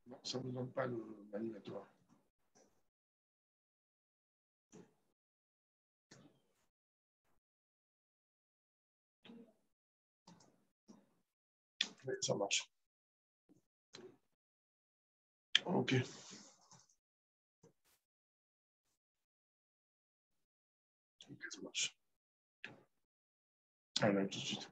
Non, ça ne vous donne pas l'animateur. Oui, ça marche. OK. OK, ça marche. Allez, tout de suite.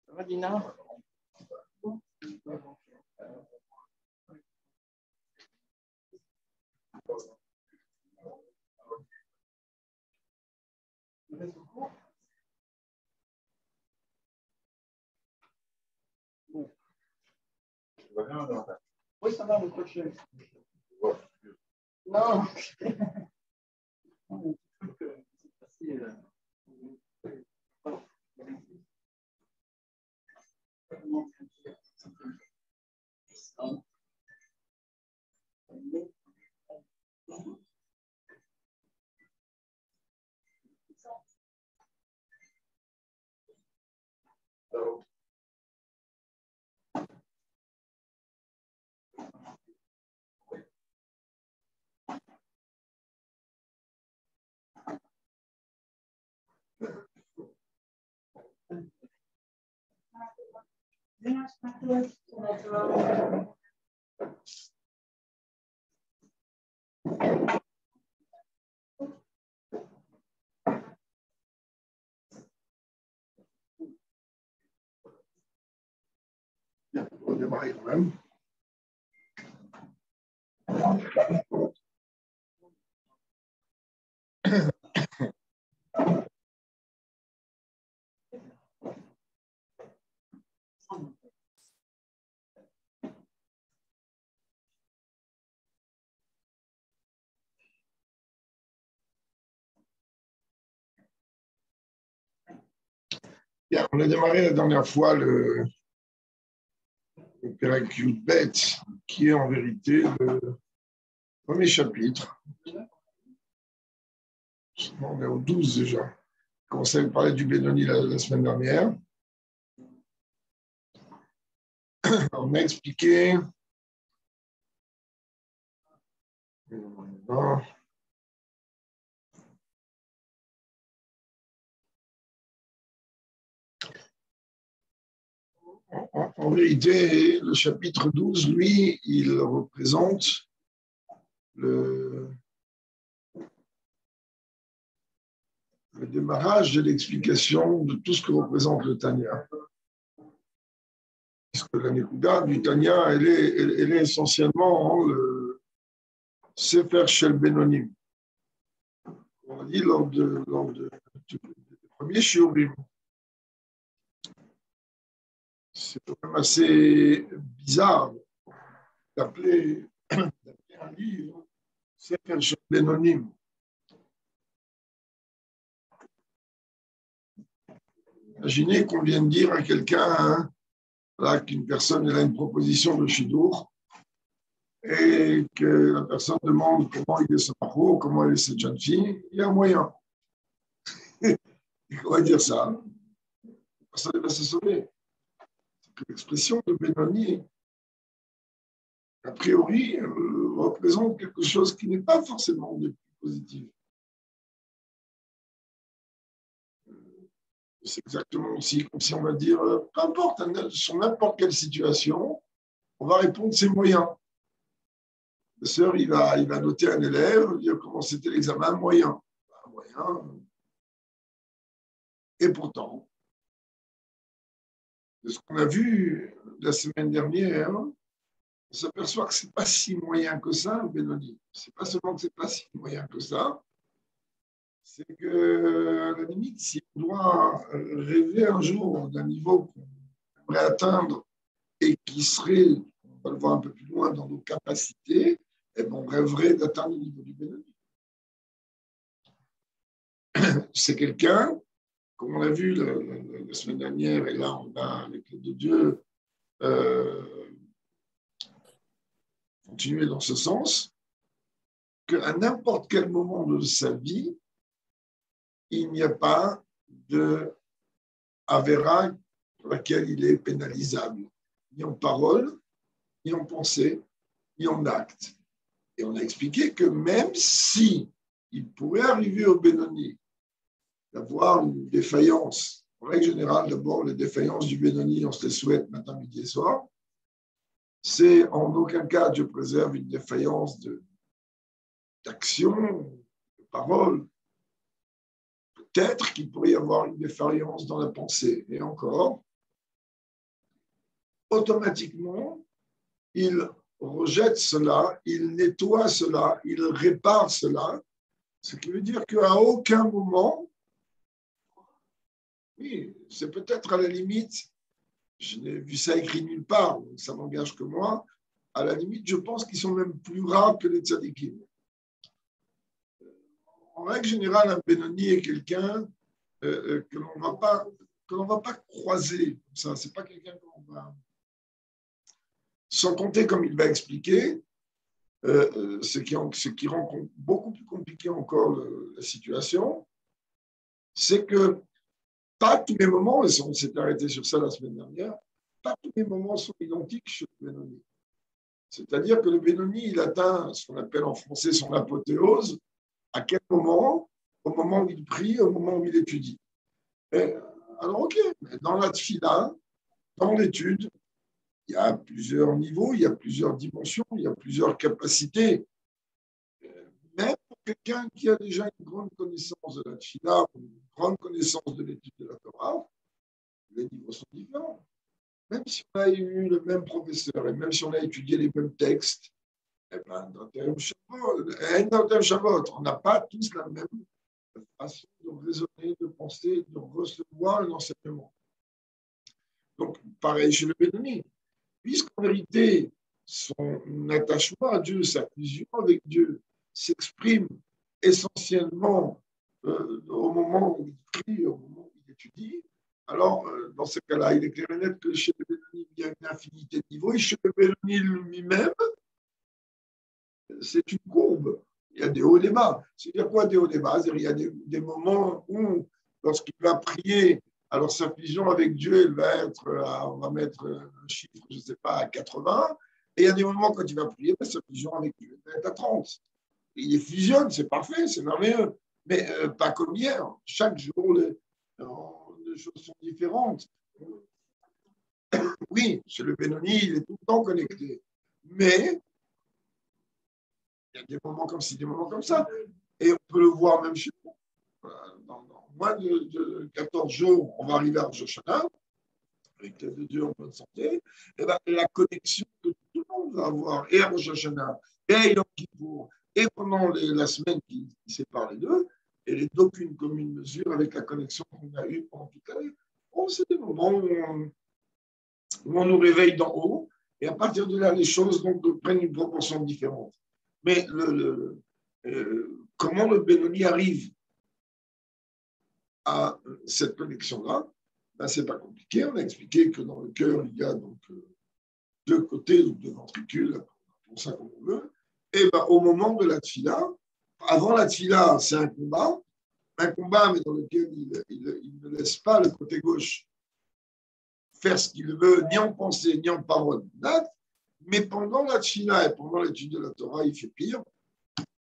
Ça va, Dina? Oui, ça va, mon coach. Non. Bien, on va démarrer quand même. Bien, on a démarré la dernière fois le Perek Yud-Bet, qui est en vérité le premier chapitre. On est au 12 déjà. On commençait à parler du Benoni la semaine dernière. On a expliqué en vérité, le chapitre 12, lui, il représente le démarrage de l'explication de tout ce que représente le Tanya. Parce que la Nekuda du Tanya, elle est essentiellement le Sefer Shel Benonim. On a dit lors du premier shiurim. C'est quand même assez bizarre d'appeler un livre Sefer Shel Benonim. Imaginez qu'on vienne dire à quelqu'un qu'une personne elle a une proposition de Shidour et que la personne demande comment il est ce parcours, comment elle est cette jeune fille, il y a un moyen. On va dire ça. Personne va se sauver. L'expression de Benoni, a priori, représente quelque chose qui n'est pas forcément de plus positif. C'est exactement aussi comme si on va dire, peu importe, sur n'importe quelle situation, on va répondre ses moyens. Le sœur, il va noter un élève, dire comment c'était l'examen, moyen. Et pourtant, de ce qu'on a vu la semaine dernière, on s'aperçoit que ce n'est pas si moyen que ça, le Benoni. Ce n'est pas seulement que ce n'est pas si moyen que ça, c'est que, à la limite, si on doit rêver un jour d'un niveau qu'on aimerait atteindre et qui serait, on va le voir un peu plus loin, dans nos capacités, eh bien, on rêverait d'atteindre le niveau du Benoni. C'est quelqu'un, comme on l'a vu la semaine dernière, et là on a, avec l'aide de Dieu, continué dans ce sens, qu'à n'importe quel moment de sa vie, il n'y a pas de avéra pour laquelle il est pénalisable, ni en parole, ni en pensée, ni en acte. Et on a expliqué que même si il pourrait arriver au Benoni d'avoir une défaillance, en règle générale, d'abord, les défaillances du Benoni, on se les souhaite matin, midi et soir, c'est en aucun cas Dieu préserve une défaillance d'action, de parole. Peut-être qu'il pourrait y avoir une défaillance dans la pensée. Et encore, automatiquement, il rejette cela, il nettoie cela, il répare cela, ce qui veut dire qu'à aucun moment, oui, c'est peut-être à la limite, je n'ai vu ça écrit nulle part, donc ça n'engage que moi, à la limite, je pense qu'ils sont même plus rares que les tzadikim. En règle générale, un Benoni est quelqu'un que l'on va pas croiser comme ça. C'est pas quelqu'un qu'on va... Sans compter, comme il va expliquer, ce qui rend beaucoup plus compliqué encore la situation, c'est que pas tous les moments, et on s'est arrêté sur ça la semaine dernière, pas tous les moments sont identiques chez le Benoni. C'est-à-dire que le Benoni, il atteint ce qu'on appelle en français son apothéose. À quel moment? Au moment où il prie, au moment où il étudie. Et, alors, ok, dans la tfila, dans l'étude, il y a plusieurs niveaux, il y a plusieurs dimensions, il y a plusieurs capacités. Même pour quelqu'un qui a déjà une grande connaissance de la tfila, une grande connaissance de l'étude de la Torah, les niveaux sont différents. Même si on a eu le même professeur et même si on a étudié les mêmes textes, eh ben, dans Shabbat, on n'a pas tous la même façon de raisonner, de penser, de recevoir l'enseignement. Donc, pareil chez le Benoni. Puisqu'en vérité, son attachement à Dieu, sa fusion avec Dieu s'exprime essentiellement au moment où il prie, au moment où il étudie, alors dans ce cas-là, il est clair et net que chez le Benoni, il y a une infinité de niveaux, et chez le Benoni lui-même, c'est une courbe. Il y a des hauts et des bas. C'est-à-dire quoi des hauts et des bas? Il y a des moments où, lorsqu'il va prier, alors sa fusion avec Dieu, elle va être, on va mettre un chiffre, je ne sais pas, à 80. Et il y a des moments quand il va prier, sa fusion avec Dieu, elle va être à 30. Et il fusionne, c'est parfait, c'est merveilleux. Mais pas comme hier. Chaque jour, les choses sont différentes. Oui, chez le Benoni, il est tout le temps connecté. Mais il y a des moments comme ci, des moments comme ça. Et on peut le voir même chez nous. Dans moins de 14 jours, on va arriver à Rosh Hashanah, avec l'aide de Dieu en bonne santé. Et ben, la connexion que tout le monde va avoir, et à Rosh Hashanah, et à Yom Kippour, et pendant la semaine qui sépare les deux, elle est d'aucune commune mesure avec la connexion qu'on a eue pendant toute l'année. Bon, c'est des moments où on nous réveille d'en haut, et à partir de là, les choses donc, prennent une proportion différente. Mais comment le Benoni arrive à cette connexion-là, ben, ce n'est pas compliqué. On a expliqué que dans le cœur, il y a donc deux côtés, donc deux ventricules, pour ça comme on veut. Et ben, au moment de la tfila, avant la tfila, c'est un combat, mais dans lequel il ne laisse pas le côté gauche faire ce qu'il veut, ni en pensée, ni en parole, d'acte. Mais pendant la tfila et pendant l'étude de la Torah, il fait pire,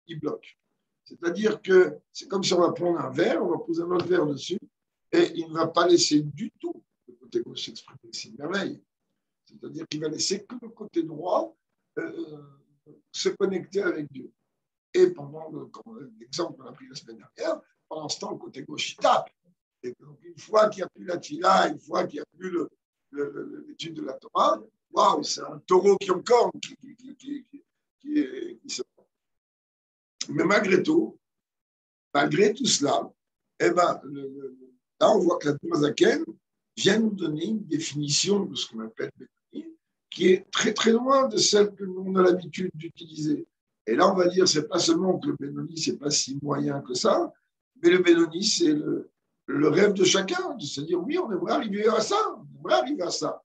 il bloque. C'est-à-dire que c'est comme si on va prendre un verre, on va poser un autre verre dessus, et il ne va pas laisser du tout le côté gauche s'exprimer. C'est une merveille. C'est-à-dire qu'il va laisser que le côté droit se connecter avec Dieu. Et pendant l'exemple qu'on a pris la semaine dernière, pendant ce temps, le côté gauche, il tape. Et donc, une fois qu'il n'y a plus la tfila, une fois qu'il n'y a plus l'étude de la Torah, waouh, c'est un taureau qui en corne, qui se... Mais malgré tout cela, eh ben, là, on voit que la Tmazaken vient nous donner une définition de ce qu'on appelle Benoni, qui est très très loin de celle que nous on a l'habitude d'utiliser. Et là, on va dire, c'est pas seulement que le Benoni, c'est pas si moyen que ça, mais le Benoni, c'est le rêve de chacun, de se dire, oui, on aimerait arriver à ça, on aimerait arriver à ça.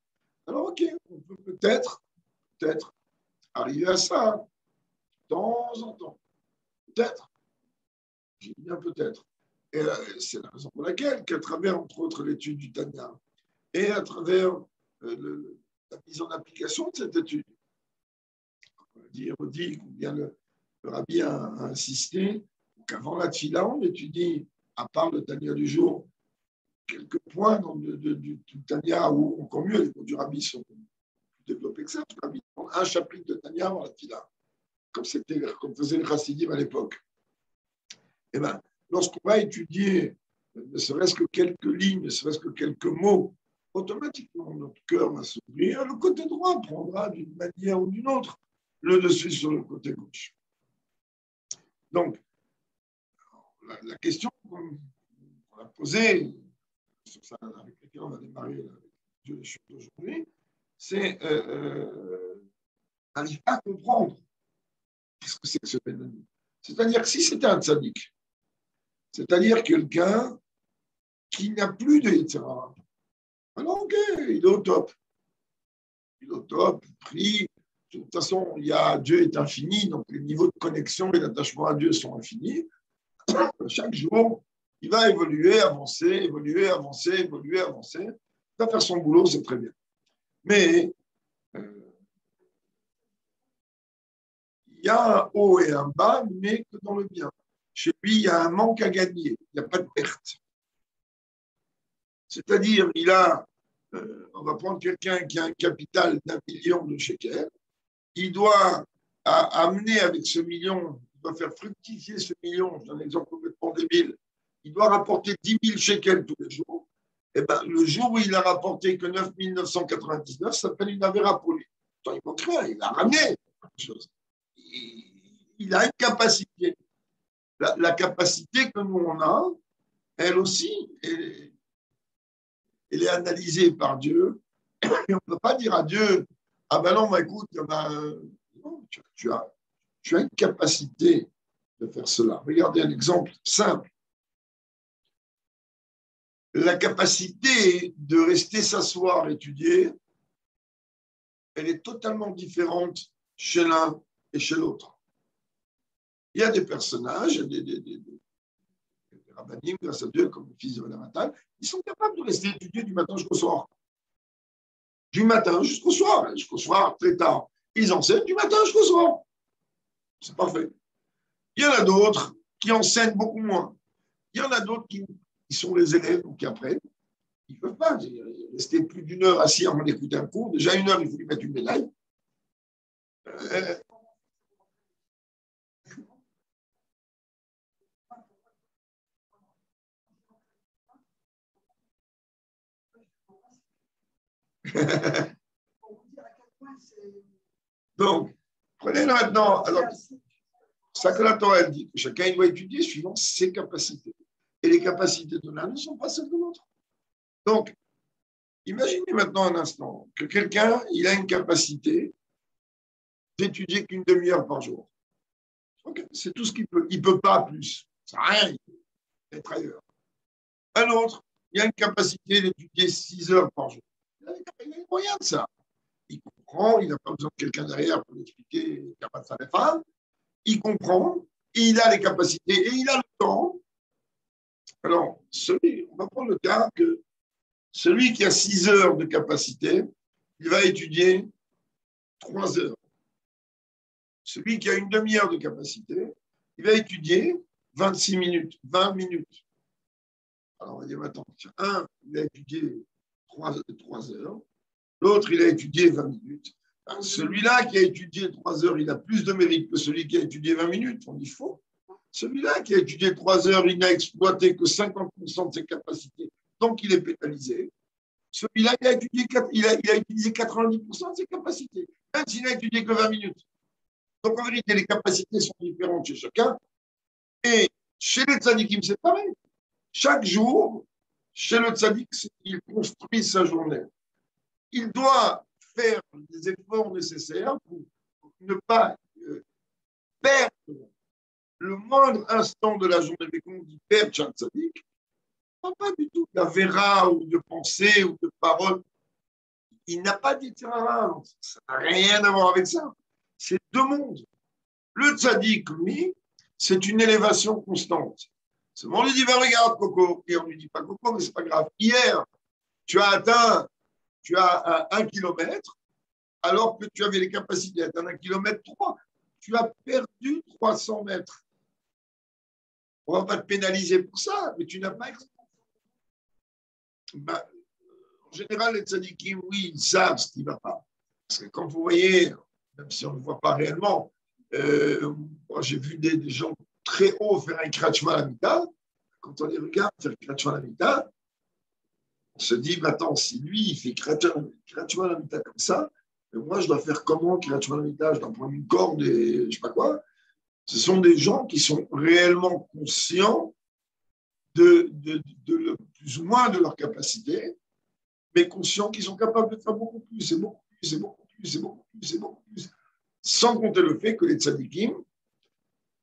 Alors, ok, on peut peut-être arriver à ça, de temps en temps. Peut-être. Je dis bien peut-être. Et c'est la raison pour laquelle, qu'à travers, entre autres, l'étude du Tanya, et à travers la mise en application de cette étude, on dit combien le Rabbi a insisté qu'avant la Tfila, on étudie, à part le Tanya du jour, quelques points du Tanya, ou encore mieux, les mots du Rabbi sont plus développés que ça. Le Rabbi prend un chapitre de Tanya avant la Tfila, comme faisait le Chassidim à l'époque. Eh bien, lorsqu'on va étudier ne serait-ce que quelques lignes, ne serait-ce que quelques mots, automatiquement notre cœur va s'ouvrir. Le côté droit prendra d'une manière ou d'une autre le dessus sur le côté gauche. Donc, la question qu'on a posée, sur ça, avec laquelle on va démarrer Dieu les choses d'aujourd'hui, c'est n'arrive pas à comprendre qu'est-ce que c'est que ce Benoni. C'est-à-dire que si c'était un tzaddik, c'est-à-dire quelqu'un qui n'a plus de Yetzirah, alors ok, il est au top. Il est au top, il prie. De toute façon, Dieu est infini, donc les niveaux de connexion et d'attachement à Dieu sont infinis. Chaque jour, il va évoluer, avancer, évoluer, avancer, évoluer, avancer. Il va faire son boulot, c'est très bien. Mais il y a un haut et un bas, mais que dans le bien. Chez lui, il y a un manque à gagner, il n'y a pas de perte. C'est-à-dire, on va prendre quelqu'un qui a un capital d'1 million de shekels, il doit amener avec ce million, il doit faire fructifier ce million, j'ai un exemple complètement débile, il doit rapporter 10 000 shekels tous les jours. Et ben, le jour où il a rapporté que 9 999, ça s'appelle une avéra pour lui. Il manque rien, il a ramené quelque chose. Il a une capacité. La capacité que nous, on a, elle aussi, elle est analysée par Dieu. Et on ne peut pas dire à Dieu, ah ben non, écoute, non, tu as une capacité de faire cela. Regardez un exemple simple. La capacité de rester s'asseoir, étudier, elle est totalement différente chez l'un et chez l'autre. Il y a des personnages, des rabbinim, grâce à Dieu, comme le fils de Mme Matal, ils sont capables de rester étudier du matin jusqu'au soir. Du matin jusqu'au soir très tard. Ils enseignent du matin jusqu'au soir. C'est parfait. Il y en a d'autres qui enseignent beaucoup moins. Il y en a d'autres qui sont les élèves ou qui apprennent. Ils ne peuvent pas rester plus d'1 heure assis avant d'écouter un cours. Déjà 1 heure, il faut lui mettre une médaille. Donc, prenez-le maintenant. Alors, ça que la Torah elle dit, que chacun doit étudier suivant ses capacités. Et les capacités de l'un ne sont pas celles de l'autre. Donc, imaginez maintenant un instant que quelqu'un, il a une capacité d'étudier qu'une demi-heure par jour. Okay, c'est tout ce qu'il peut. Il ne peut pas plus. Ça n'a rien, il peut être ailleurs. Un autre, il a une capacité d'étudier 6 heures par jour. Il a les moyens de ça. Il comprend, il n'a pas besoin de quelqu'un derrière pour lui expliquer comment ça les femmes. Il comprend, il a les capacités et il a le temps. Alors, on va prendre le cas que celui qui a 6 heures de capacité, il va étudier 3 heures. Celui qui a une demi-heure de capacité, il va étudier 26 minutes, 20 minutes. Alors, on va dire maintenant, un, il a étudié 3 heures, l'autre, il a étudié 20 minutes. Celui-là qui a étudié 3 heures, il a plus de mérite que celui qui a étudié 20 minutes. On dit faux. Celui-là qui a étudié 3 heures, il n'a exploité que 50% de ses capacités, donc il est pénalisé. Celui-là, il a utilisé 90% de ses capacités, même s'il n'a étudié que 20 minutes. Donc en vérité, les capacités sont différentes chez chacun. Et chez les tzadikim, c'est pareil. Chaque jour, chez le tzadik, il construit sa journée. Il doit faire les efforts nécessaires pour ne pas perdre le moindre instant de la journée. Mais quand on dit perdre chez un tzadik, pas du tout d'avéra ou de pensée ou de parole. Il n'a pas d'itinéraire. Ça n'a rien à voir avec ça. C'est 2 mondes. Le tzaddik, lui, c'est une élévation constante. Seulement, on lui dit, regarde, Coco. Et on lui dit pas Coco, mais c'est pas grave. Hier, tu as 1 kilomètre, alors que tu avais les capacités d'atteindre 1,3 kilomètre. Tu as perdu 300 mètres. On ne va pas te pénaliser pour ça, mais tu n'as pas. En général, les tzadikim, oui, ils savent ce qui ne va pas. Parce que quand vous voyez, même si on ne le voit pas réellement, moi j'ai vu des gens très hauts faire un kratchma à mita. Quand on les regarde faire kratchma à mita, on se dit, attends, si lui, il fait kratchma à mita comme ça, moi, je dois faire comment kratchma à mita? Je dois prendre une corde et je ne sais pas quoi. Ce sont des gens qui sont réellement conscients de plus ou moins de leur capacité, mais conscients qu'ils sont capables de faire beaucoup plus, et beaucoup plus, et beaucoup plus, et beaucoup plus, et beaucoup plus. Sans compter le fait que les tzadikim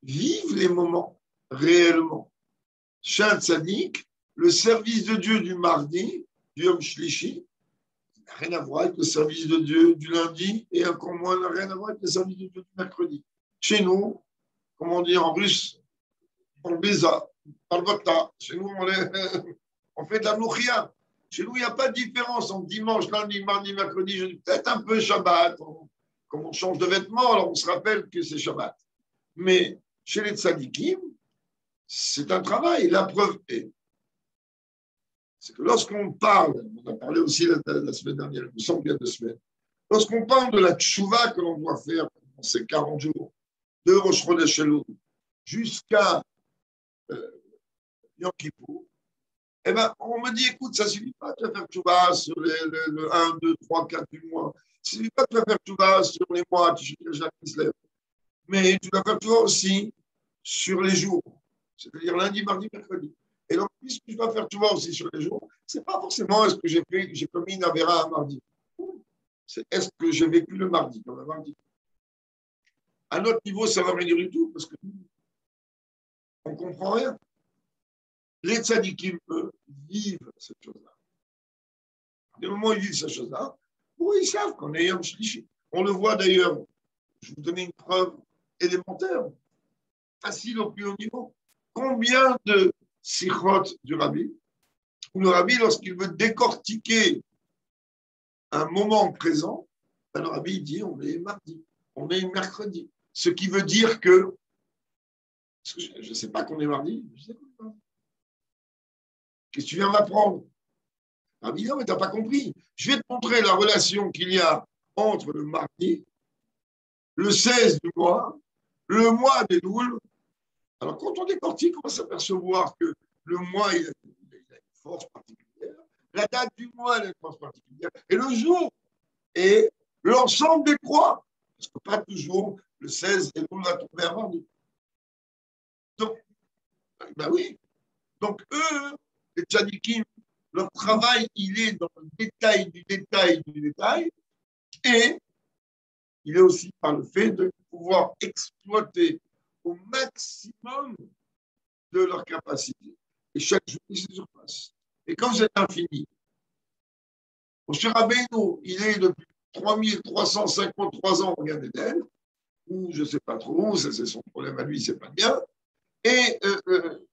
vivent les moments réellement. Chez un tzadik, le service de Dieu du mardi, du Yom Shlishi, n'a rien à voir avec le service de Dieu du lundi, et encore moins n'a rien à voir avec le service de Dieu du mercredi. Chez nous, comme on dit en russe, on beza, Parvata. Chez nous, on fait de la mouchia. Chez nous, il n'y a pas de différence entre dimanche, lundi, mardi, mercredi, jeudi. Peut-être un peu Shabbat. Comme on change de vêtements, alors on se rappelle que c'est Shabbat. Mais chez les tzadikim, c'est un travail. La preuve est, c'est que lorsqu'on parle, on a parlé aussi la semaine dernière, il me semble qu'il y a 2 semaines, lorsqu'on parle de la tchouva que l'on doit faire dans ces 40 jours, de Rosh Chodesh Elul jusqu'à Yom Kippour, eh ben, on me dit, écoute, ça ne suffit pas de faire tchouva sur le 1, 2, 3, 4 du mois. Ça ne suffit pas de faire tchouva sur les mois, tu sais déjà qui se lève. Mais tu dois faire tchouva aussi sur les jours, c'est-à-dire lundi, mardi, mercredi. Et donc, puisque je dois faire tchouva aussi sur les jours, ce n'est pas forcément est-ce que j'ai commis une avéra un mardi. C'est est-ce que j'ai vécu le mardi, comme un mardi. À notre niveau, ça ne va rien dire du tout, parce qu'on ne comprend rien. Les tzadikim, eux, vivent cette chose-là. Du moment où ils vivent cette chose-là, oui, ils savent qu'on est Yom Shlishi. On le voit d'ailleurs, je vais vous donner une preuve élémentaire, facile au plus haut niveau. Combien de sikhot du rabbi, où le rabbi, lorsqu'il veut décortiquer un moment présent, ben le rabbi dit on est mardi, on est mercredi. Ce qui veut dire que, je ne sais pas qu'on est mardi, je sais pas. Qu'est-ce que tu viens m'apprendre? Ah, mais non, mais tu n'as pas compris. Je vais te montrer la relation qu'il y a entre le mardi, le 16 du mois, le mois des Louls. Alors, quand on décortique, on va s'apercevoir que le mois, il a une force particulière. La date du mois, elle a une force particulière. Et le jour et l'ensemble des croix. Parce que pas toujours le 16 et Loul va tomber à mardi. Donc, ben oui. Donc, eux, les tzadikim, leur travail, il est dans le détail du détail du détail, et il est aussi par le fait de pouvoir exploiter au maximum de leur capacité. Et chaque jour, ils se surpassent. Et quand c'est infini, Moshe Rabbeinu, il est depuis 3353 ans au Gan Eden, ou je ne sais pas trop où, ça c'est son problème à lui, c'est pas bien, et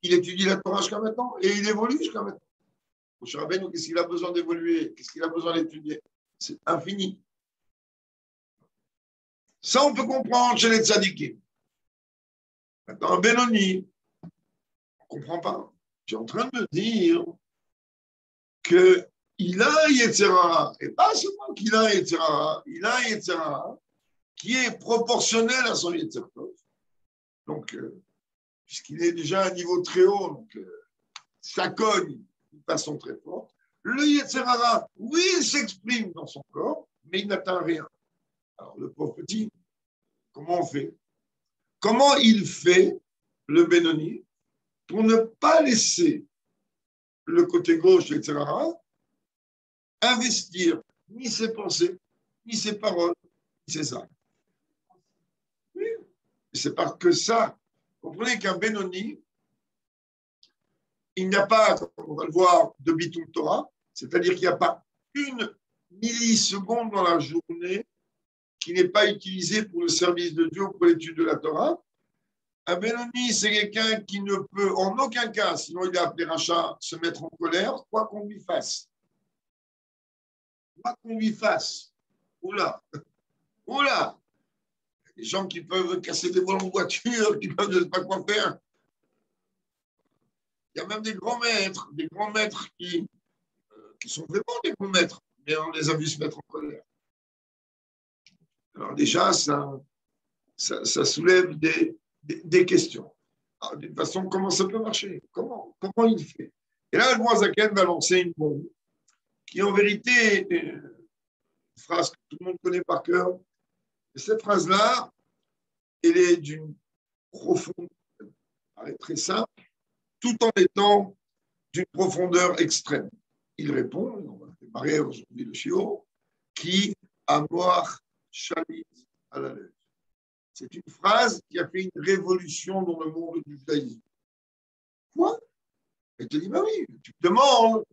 il étudie la Torah jusqu'à maintenant, et il évolue jusqu'à maintenant. Moshe Rabbeinu, qu'est-ce qu'il a besoin d'évoluer? Qu'est-ce qu'il a besoin d'étudier? C'est infini. Ça, on peut comprendre chez les tzadikim. Maintenant, un Benoni, on ne comprend pas. Tu es en train de me dire qu'il a un Yetzirah, et pas seulement qu'il a un Yetzirah, il a un Yetzirah qui est proportionnel à son Yetzirah. Donc, puisqu'il est déjà à un niveau très haut, donc ça cogne d'une façon très forte. Le Yetzirah, oui, il s'exprime dans son corps, mais il n'atteint rien. Alors, le pauvre petit, comment on fait? Comment il fait, le Benoni, pour ne pas laisser le côté gauche, etc., investir ni ses pensées, ni ses paroles, ni ses actes. Oui, c'est pas que ça. Vous comprenez qu'un Benoni, il n'y a pas, comme on va le voir, de Bitum Torah, c'est-à-dire qu'il n'y a pas une milliseconde dans la journée qui n'est pas utilisée pour le service de Dieu ou pour l'étude de la Torah. Un Benoni, c'est quelqu'un qui ne peut en aucun cas, sinon il est appelé rachat, se mettre en colère, quoi qu'on lui fasse. Quoi qu'on lui fasse. Oula, oula. Les gens qui peuvent casser des volants de voiture, qui peuvent ne sais pas quoi faire. Il y a même des grands maîtres qui sont vraiment des grands maîtres, mais on les a vus se mettre en colère. Alors déjà, ça soulève des questions. Alors, d'une façon, comment ça peut marcher? Comment il fait? Et là, le Moazaken va lancer une bombe qui, en vérité, est une phrase que tout le monde connaît par cœur. Et cette phrase-là, elle est d'une profonde, elle est très simple, tout en étant d'une profondeur extrême. Il répond, on va démarrer aujourd'hui le chiot, qui a moach shalit à la lèvre. C'est une phrase qui a fait une révolution dans le monde du judaïsme. Quoi? Et tu dis, bah oui, tu te demandes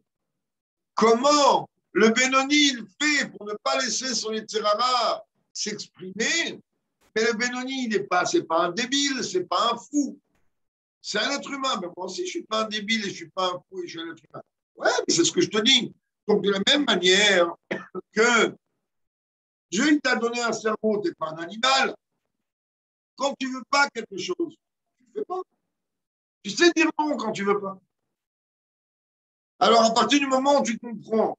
comment le Benoni il fait pour ne pas laisser son Yetzirah s'exprimer. Mais le Benoni, c'est pas un débile, c'est pas un fou. C'est un être humain. Mais moi aussi, je ne suis pas un débile et je ne suis pas un fou et je suis un être humain. Ouais, mais c'est ce que je te dis. Donc, de la même manière que Dieu il t'a donné un cerveau, tu n'es pas un animal. Quand tu ne veux pas quelque chose, tu ne fais pas. Tu sais dire non quand tu ne veux pas. Alors, à partir du moment où tu comprends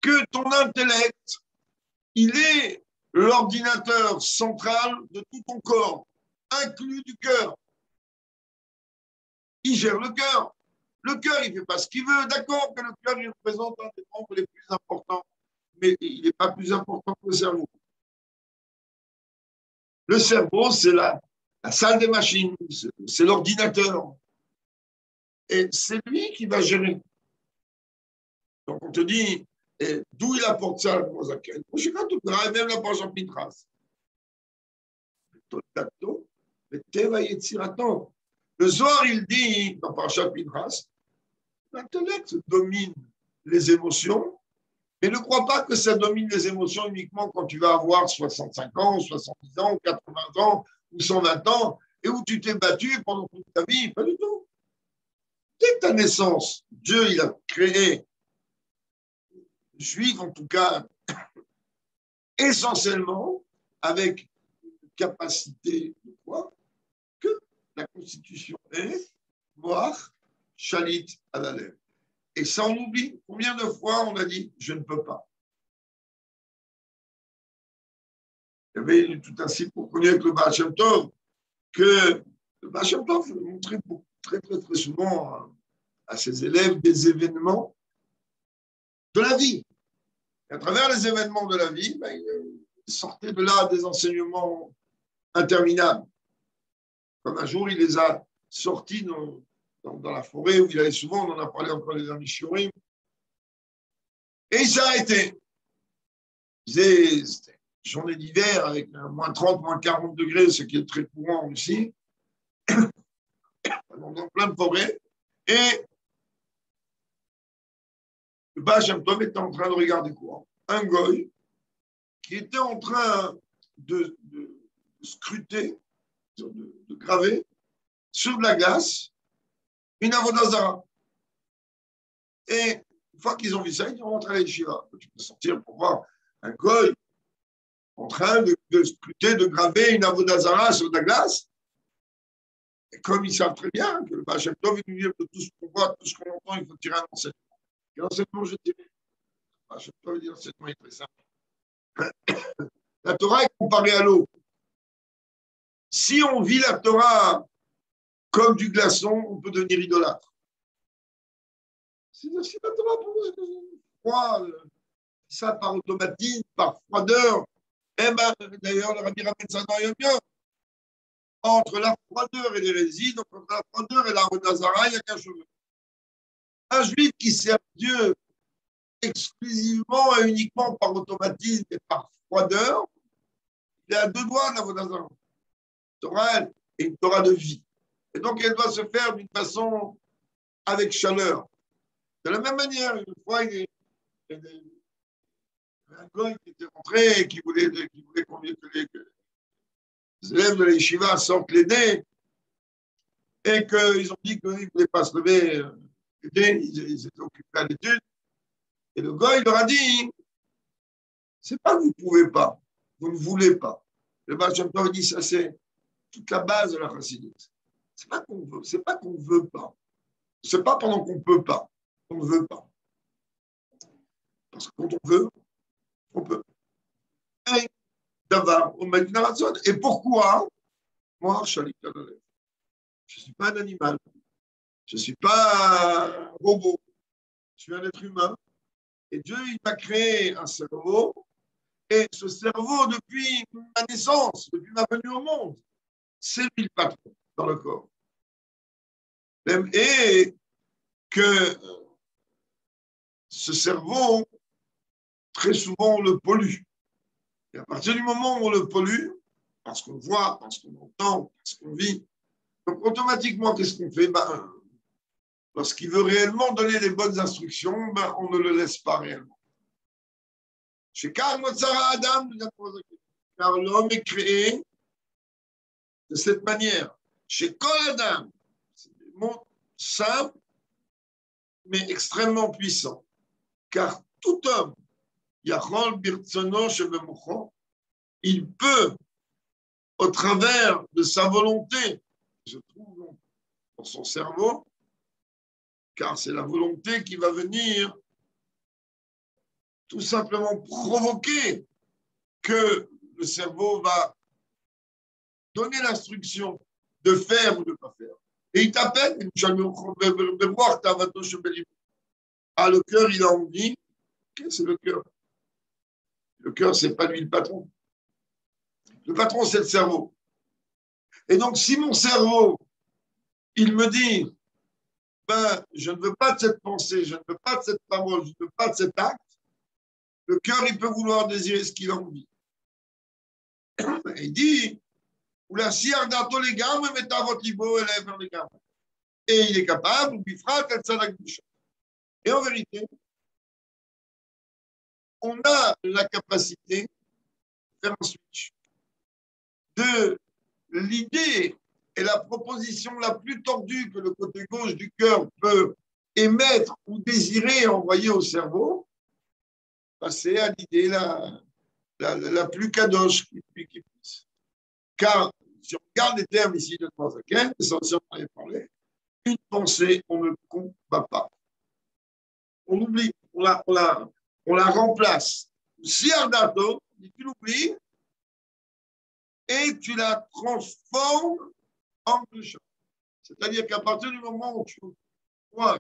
que ton intellect, il est l'ordinateur central de tout ton corps, inclus du cœur. Il gère le cœur. Le cœur, il ne fait pas ce qu'il veut. D'accord que le cœur, il représente un des membres les plus importants, mais il n'est pas plus important que le cerveau. Le cerveau, c'est la salle des machines, c'est l'ordinateur. Et c'est lui qui va gérer. Donc, on te dit, d'où il apporte ça, le Mozaken. Même la page en Pintras. Le Zohar, il dit, dans Parashat Pintras, l'intellect domine les émotions, mais ne crois pas que ça domine les émotions uniquement quand tu vas avoir 65 ans, 70 ans, 80 ans, ou 120 ans, et où tu t'es battu pendant toute ta vie. Pas du tout. Dès ta naissance, Dieu, il a créé, juif en tout cas, essentiellement, avec une capacité de quoi que la constitution est voir chalit à la lèvre. Et ça, on oublie. Combien de fois on a dit je ne peux pas? Il y avait tout un cycle pour connaître le Baal Shem Tov, que le Baal Shem Tov montrait très, très, très souvent à ses élèves des événements de la vie. Et à travers les événements de la vie, il sortait de là des enseignements interminables. Comme un jour, il les a sortis dans la forêt où il allait souvent, on en a parlé encore les amis Shurim, et il s'est arrêté. C'était une journée d'hiver avec moins 30, moins 40 degrés, ce qui est très courant aussi, dans plein de forêts. Et le Baal Shem Tov était en train de regarder quoi? Un goy qui était en train de scruter, de graver sur de la glace une avodah zara. Et une fois qu'ils ont vu ça, ils sont rentrés à l'Yeshiva. Tu peux sortir pour voir un goy en train de scruter, de graver une avodah zara sur de la glace. Et comme ils savent très bien que le Baal Shem Tov, il nous dit que tout ce qu'on voit, tout ce qu'on entend, il faut tirer un enseignement. Quel enseignement je dirais? Le Baal Shem Tov dit l'enseignement est très simple. La Torah est comparée à l'eau. Si on vit la Torah comme du glaçon, on peut devenir idolâtre. Si la Torah froid, ça par automatisme, par froideur, eh ben, d'ailleurs, le Rabbi ramène ça dans Yom Yom. Entre la froideur et l'hérésie, donc entre la froideur et la Avodah-Zara, il n'y a qu'un chemin. Un juif qui sert Dieu exclusivement et uniquement par automatisme et par froideur, il est à deux doigts de la Avodah-Zara. Torah est une Torah de vie. Et donc, elle doit se faire d'une façon avec chaleur. De la même manière, une fois, il y a un gars qui était rentré et qui voulait que les élèves de l'Yeshiva sortent l'aider et qu'ils ont dit qu'ils ne voulaient pas se lever, ils étaient occupés à l'étude. Et le gars, il leur a dit, c'est pas que vous ne pouvez pas, vous ne voulez pas. Le Baal Shem Tov dit, ça c'est toute la base de la chassidut. C'est pas qu'on veut, c'est pas qu'on veut pas. C'est pas pendant qu'on peut pas, qu'on ne veut pas. Parce que quand on veut, on peut. Et d'avoir au Medinarazon. Et pourquoi? Moi, je ne suis pas un animal. Je ne suis pas un robot. Je suis un être humain. Et Dieu, il m'a créé un cerveau. Et ce cerveau, depuis ma naissance, depuis ma venue au monde, c'est lui le patron dans le corps. Et que ce cerveau, très souvent, on le pollue. Et à partir du moment où on le pollue, parce qu'on voit, parce qu'on entend, parce qu'on vit, donc automatiquement, qu'est-ce qu'on fait? Lorsqu'il veut réellement donner les bonnes instructions, on ne le laisse pas réellement. Car l'homme est créé de cette manière. Chez Kol Adam, mot simple, mais extrêmement puissant. Car tout homme, Yachol Birtsono Shebemocho, il peut, au travers de sa volonté, se trouve dans son cerveau, car c'est la volonté qui va venir tout simplement provoquer que le cerveau va donner l'instruction de faire ou de ne pas faire. Et il t'appelle, ah, le cœur, il a envie. C'est le cœur. Le cœur, ce n'est pas lui le patron. Le patron, c'est le cerveau. Et donc, si mon cerveau, il me dit, ben, je ne veux pas de cette pensée, je ne veux pas de cette parole, je ne veux pas de cet acte, le cœur, il peut vouloir désirer ce qu'il a envie. Et il dit, ou la siardato les gammes, mettez votre libo et lève vers les gammes. Et il est capable, ou bifra, et en vérité, on a la capacité de faire un switch de l'idée et la proposition la plus tordue que le côté gauche du cœur peut émettre ou désirer envoyer au cerveau, passer à l'idée la plus kadosh qui puisse. Car si on regarde les termes ici de Zaken, essentiellement on avait parlé, une pensée, on ne combat pas. On oublie, on la remplace. Si Ardato, tu l'oublies et tu la transformes en Kedusha. C'est-à-dire qu'à partir du moment où tu vois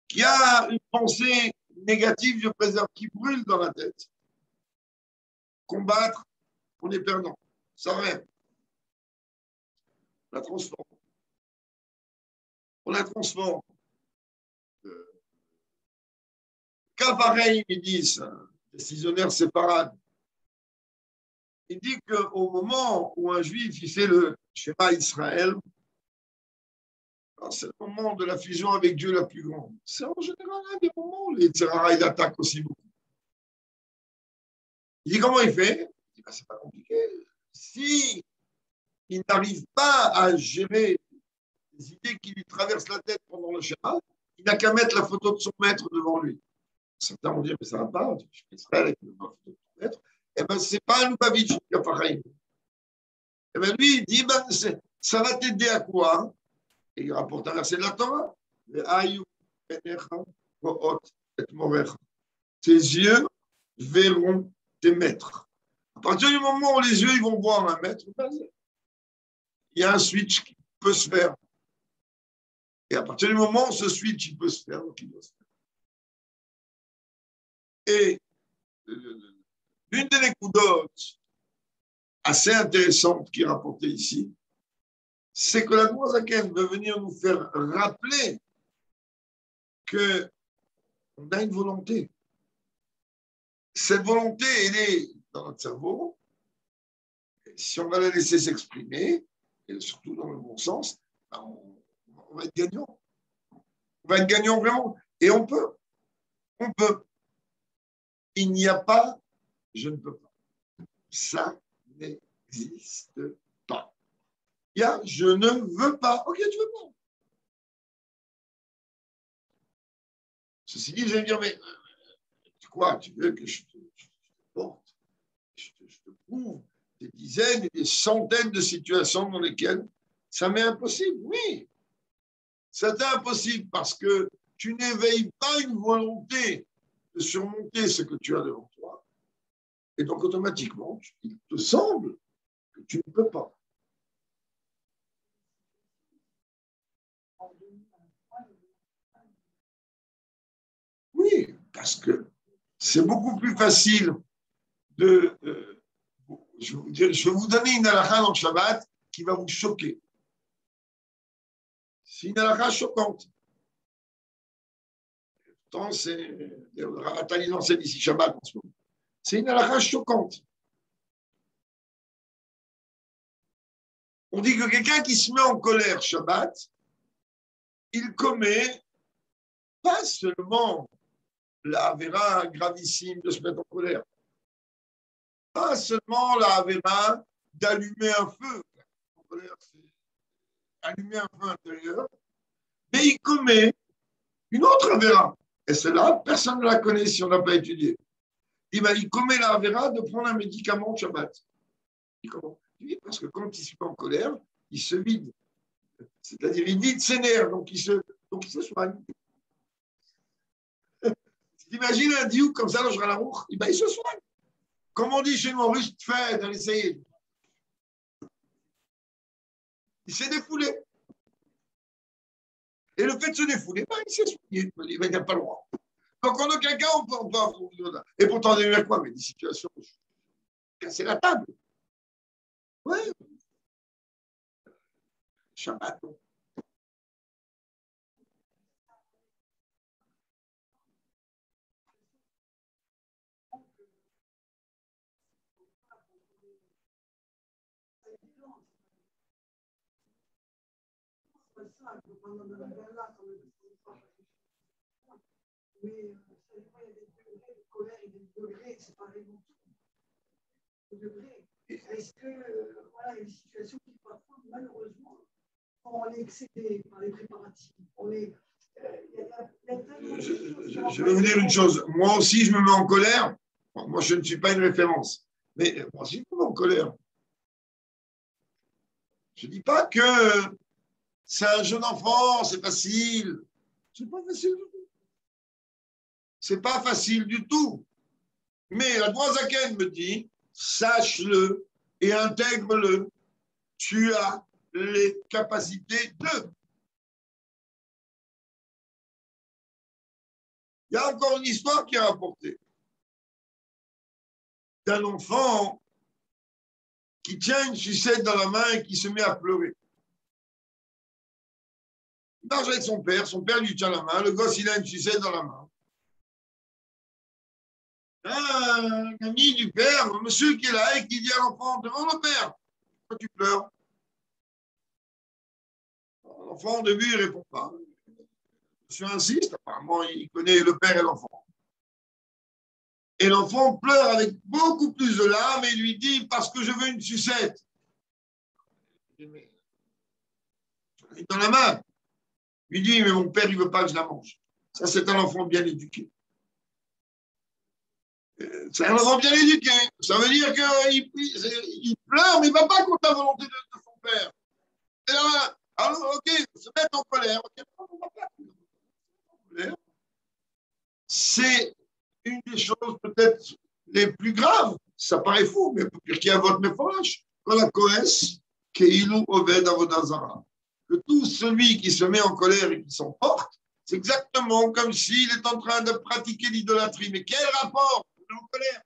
qu'il y a une pensée négative, je préserve, qui brûle dans la tête, combattre, on est perdant. Ça rien. On la transforme. On la transforme. Cas pareil, ils disent, décisionnaire séparate. Il dit qu'au moment où un juif il fait le Shema Israël, c'est le moment de la fusion avec Dieu la plus grande. C'est en général un des moments où les Tzerara, il attaque aussi beaucoup. Il dit comment il fait? Il dit, ben, c'est pas compliqué. Si il n'arrive pas à gérer les idées qui lui traversent la tête pendant le Shema, il n'a qu'à mettre la photo de son maître devant lui. Certains vont dire, mais ça va pas, je fais Israël avec la photo de son maître. Eh bien, ce n'est pas un Lubavitch qui a pareil. Eh bien, lui, il dit, ben, ça va t'aider à quoi? Et il rapporte un verset de la Torah. Tes yeux verront tes maîtres. À partir du moment où les yeux ils vont voir un maître, il y a un switch qui peut se faire. Et à partir du moment où ce switch il peut se faire, donc il doit se faire. Et l'une des nécoudotes assez intéressantes qui est rapportée ici, c'est que la Zaken veut venir nous faire rappeler qu'on a une volonté. Cette volonté, elle est dans notre cerveau. Si on va la laisser s'exprimer, et surtout dans le bon sens, on va être gagnant. On va être gagnant vraiment. Et on peut. On peut. Il n'y a pas, je ne peux pas. Ça n'existe pas. Il y a, je ne veux pas. Ok, tu veux pas. Ceci dit, je vais dire, mais quoi, tu veux que je te porte, je te prouve des dizaines et des centaines de situations dans lesquelles ça m'est impossible. Oui, c'est impossible parce que tu n'éveilles pas une volonté de surmonter ce que tu as devant toi. Et donc, automatiquement, il te semble que tu ne peux pas. Oui, parce que c'est beaucoup plus facile de... je vais vous donner une halakha dans le Shabbat qui va vous choquer. C'est une halakha choquante. Pourtant, c'est... Ratali enseigne ici Shabbat en ce moment. C'est une halakha choquante. On dit que quelqu'un qui se met en colère Shabbat, il commet pas seulement la avéra gravissime de se mettre en colère, pas seulement la avéra d'allumer un feu. En colère, c'est allumer un feu intérieur, mais il commet une autre avéra. Et celle-là, personne ne la connaît si on n'a pas étudié. Il commet la avéra de prendre un médicament de Shabbat. Oui, parce que quand il se met en colère, il se vide. C'est-à-dire, il vide ses nerfs, donc il se soigne. T'imagines un diouk comme ça, dans le Shulchan, il se soigne. Comme on dit chez nous en russe, fait dans l'essayer. Il s'est défoulé. Et le fait de se défouler, il s'est soigné. Il n'a pas le droit. Donc, en aucun cas, on peut affronter. Et pourtant, on a eu quoi? Mais des situations, casser la table. Ouais. Shabbat. Mais ça dépend, il y a des degrés de colère et des degrés, c'est pareil dans tout. Degrés. Est-ce que, voilà, il y a des situations qui parfois, malheureusement, quand on est excédé par les préparatifs, on est. Je vais vous dire une chose. Moi aussi, je me mets en colère. Moi, je ne suis pas une référence. Mais moi aussi, je me mets en colère. Je ne dis pas que c'est un jeune enfant, c'est facile. C'est pas facile du tout. C'est pas facile du tout. Mais la Zaken me dit, sache-le et intègre-le. Tu as les capacités de. Il y a encore une histoire qui est rapportée d'un enfant qui tient une sucette dans la main et qui se met à pleurer. Il marche avec son père lui tient la main, le gosse il a une sucette dans la main. Un ami du père, un monsieur qui est là et qui dit à l'enfant, devant le père, pourquoi tu pleures? L'enfant au début il ne répond pas. Monsieur insiste, apparemment il connaît le père et l'enfant. Et l'enfant pleure avec beaucoup plus de larmes et lui dit, parce que je veux une sucette. Dans la main. Il dit, mais mon père, il ne veut pas que je la mange. Ça, c'est un enfant bien éduqué. C'est un enfant bien éduqué. Ça veut dire qu'il pleure, mais il ne va pas contre la volonté de son père. Et là, alors, ok, se mettre en colère. Okay, on va pas en colère. C'est une des choses peut-être les plus graves. Ça paraît fou, mais qui a votre méforage. Quand la cohesse, Keilu Oved Avodazara. Que tout celui qui se met en colère et qui s'emporte, c'est exactement comme s'il est en train de pratiquer l'idolâtrie. Mais quel rapport en colère?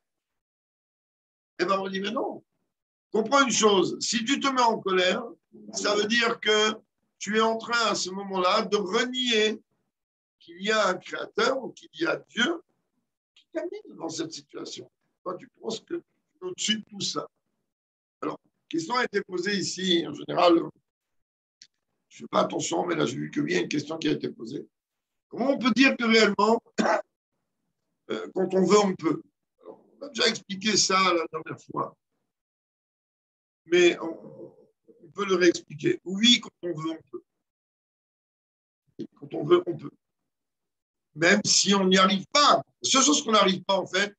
Eh bien, on dit, mais non. Comprends une chose, si tu te mets en colère, ça veut dire que tu es en train à ce moment-là de renier qu'il y a un créateur ou qu'il y a Dieu qui t'a mis dans cette situation. Toi, tu penses que tu es au-dessus de tout ça. Alors, la question a été posée ici, en général, je ne fais pas attention, mais là, j'ai vu qu'il y a une question qui a été posée. Comment on peut dire que réellement, quand on veut, on peut? Alors, on a déjà expliqué ça la dernière fois, mais on peut le réexpliquer. Oui, quand on veut, on peut. Quand on veut, on peut. Même si on n'y arrive pas. La seule chose qu'on n'arrive pas, en fait,